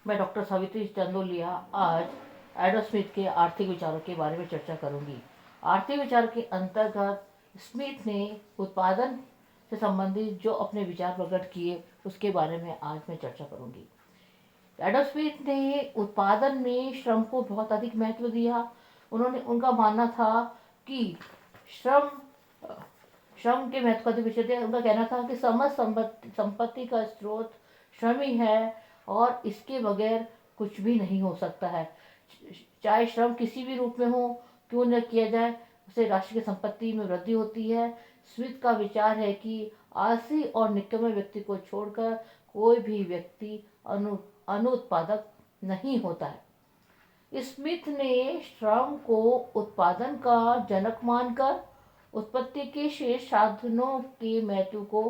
मैं डॉक्टर सावित्री चंदोलिया आज Adam Smith के आर्थिक विचारों के बारे में चर्चा करूंगी। आर्थिक विचार के अंतर्गत स्मिथ ने उत्पादन से संबंधित जो अपने विचार प्रकट किए उसके बारे में आज मैं चर्चा करूंगी। एडम स्मिथ ने उत्पादन में श्रम को बहुत अधिक महत्व दिया। उनका मानना था कि श्रम श्रम के महत्व का अधिक विषय दिया। उनका कहना था कि समस्त संपत्ति का स्रोत श्रम ही है और इसके बगैर कुछ भी नहीं हो सकता है। चाहे श्रम किसी भी रूप में हो, क्यों न किया जाए, उससे राष्ट्र की संपत्ति में वृद्धि होती है। स्मिथ का विचार है कि आलसी और निकम्मे व्यक्ति को छोड़कर कोई भी व्यक्ति अनुत्पादक नहीं होता है। स्मिथ ने श्रम को उत्पादन का जनक मानकर उत्पत्ति के शेष साधनों के महत्व को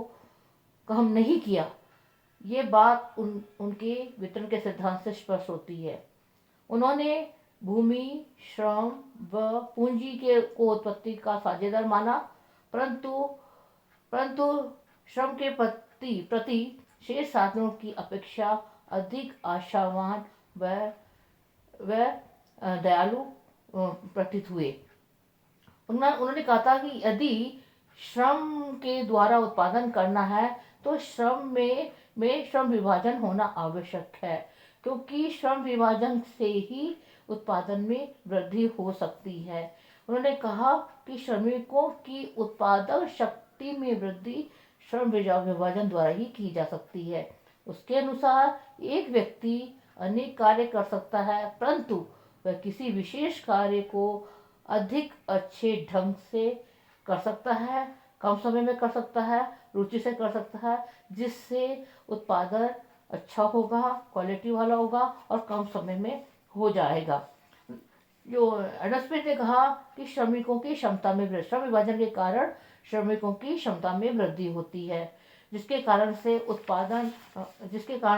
कम नहीं किया। ये बात उनके वितरण के सिद्धांत से स्पष्ट होती है। उन्होंने भूमि, श्रम व पूंजी के को उत्पत्ति का साझेदार माना, परंतु श्रम के प्रति शेष साधनों की अपेक्षा अधिक आशावान व दयालु प्रतीत हुए। उन्होंने कहा था कि यदि श्रम के द्वारा उत्पादन करना है तो श्रम में श्रम विभाजन होना आवश्यक है, क्योंकि श्रम विभाजन से ही उत्पादन में वृद्धि हो सकती है। उन्होंने कहा कि श्रमिकों की उत्पादक शक्ति में वृद्धि श्रम विभाजन द्वारा ही की जा सकती है। उसके अनुसार एक व्यक्ति अनेक कार्य कर सकता है, परंतु वह किसी विशेष कार्य को अधिक अच्छे ढंग से कर सकता है, कम समय में कर सकता है, रुचि से कर सकता है, जिससे उत्पादन अच्छा होगा, क्वालिटी वाला होगा और कम समय में हो जाएगा। जो एडम स्मिथ ने कहा कि श्रमिकों की क्षमता में वृद्धि, श्रम विभाजन के कारण श्रमिकों की क्षमता में वृद्धि होती है, जिसके कारण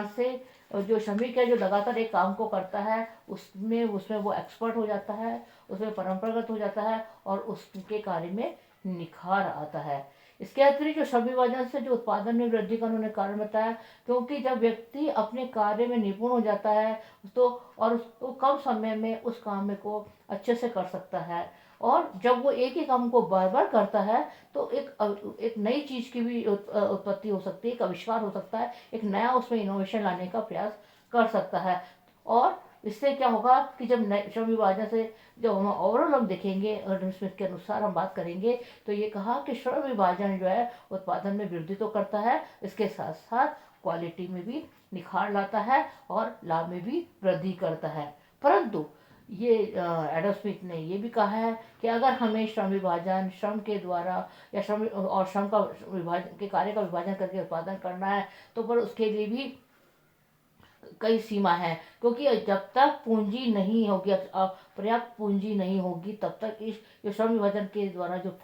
से जो श्रमिक है, जो लगातार एक काम को करता है, उसमें वो एक्सपर्ट हो जाता है, उसमें परंपरागत हो जाता है और उसके कार्य में निखार आता है। इसके अतिरिक्त जो श्रम विभाजन से जो उत्पादन में वृद्धि का उन्होंने कारण बताया, क्योंकि जब व्यक्ति अपने कार्य में निपुण हो जाता है तो और उसको कम समय में उस काम को अच्छे से कर सकता है, और जब वो एक ही काम को बार बार करता है तो एक नई चीज़ की भी उत्पत्ति हो सकती है, एक आविष्कार हो सकता है, एक नया उसमें इनोवेशन लाने का प्रयास कर सकता है। और इससे क्या होगा कि जब श्रम विभाजन से जब हम ओवरऑल हम देखेंगे, एडम स्मिथ के अनुसार हम बात करेंगे, तो ये कहा कि श्रम विभाजन जो है उत्पादन में वृद्धि तो करता है, इसके साथ साथ क्वालिटी में भी निखार लाता है और लाभ में भी वृद्धि करता है। परंतु ये एडम स्मिथ ने ये भी कहा है कि अगर हमें श्रम विभाजन, श्रम के द्वारा या श्रम का विभाजन के कार्य का विभाजन करके उत्पादन करना है, तो पर उसके लिए भी कई सीमा है, क्योंकि जब तक पूंजी नहीं होगी, पर्याप्त पूंजी नहीं होगी, तब तक इस श्रम विभाजन के द्वारा जो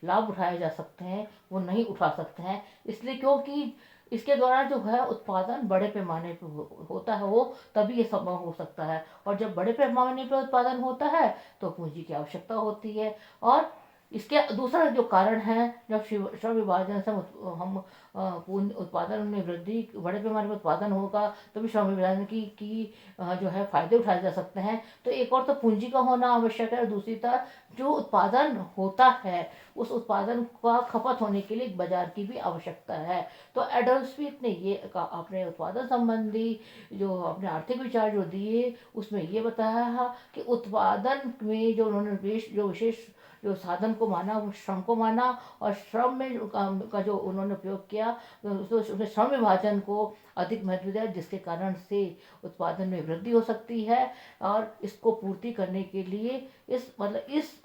लाभ उठाए जा सकते हैं वो नहीं उठा सकते हैं। इसलिए क्योंकि इसके द्वारा जो है उत्पादन बड़े पैमाने पर होता है, वो तभी ये संभव हो सकता है, और जब बड़े पैमाने पर उत्पादन होता है तो पूंजी की आवश्यकता होती है। और इसके दूसरा जो कारण है, जब श्रम विभाजन से हम उत्पादन में वृद्धि, बड़े पैमाने पर उत्पादन होगा तभी श्रम विभाजन की जो है फायदे उठाए जा सकते हैं। तो एक और तो पूंजी का होना आवश्यक है, और दूसरी तरफ जो उत्पादन होता है उस उत्पादन का खपत होने के लिए एक बाजार की भी आवश्यकता है। तो एडम स्मिथ ने ये अपने उत्पादन संबंधी जो अपने आर्थिक विचार जो दिए, उसमें ये बताया कि उत्पादन में जो उन्होंने विशेष जो साधन को माना वो श्रम को माना, और श्रम में का जो उन्होंने उपयोग किया तो उसमें श्रम विभाजन को अधिक महत्व दिया, जिसके कारण से उत्पादन में वृद्धि हो सकती है। और इसको पूर्ति करने के लिए इस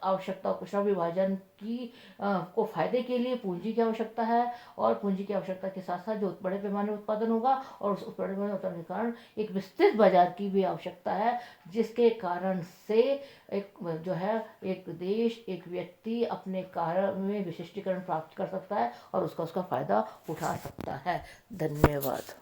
आवश्यकता को, श्रम विभाजन की को फायदे के लिए पूंजी की आवश्यकता है, और पूंजी की आवश्यकता के साथ साथ जो बड़े पैमाने पर उत्पादन होगा और उस बड़े पैमाने उत्पादन के कारण एक विस्तृत बाजार की भी आवश्यकता है, जिसके कारण से एक जो है एक देश, एक व्यक्ति अपने कार्य में विशिष्टीकरण प्राप्त कर सकता है और उसका फायदा उठा सकता है। धन्यवाद।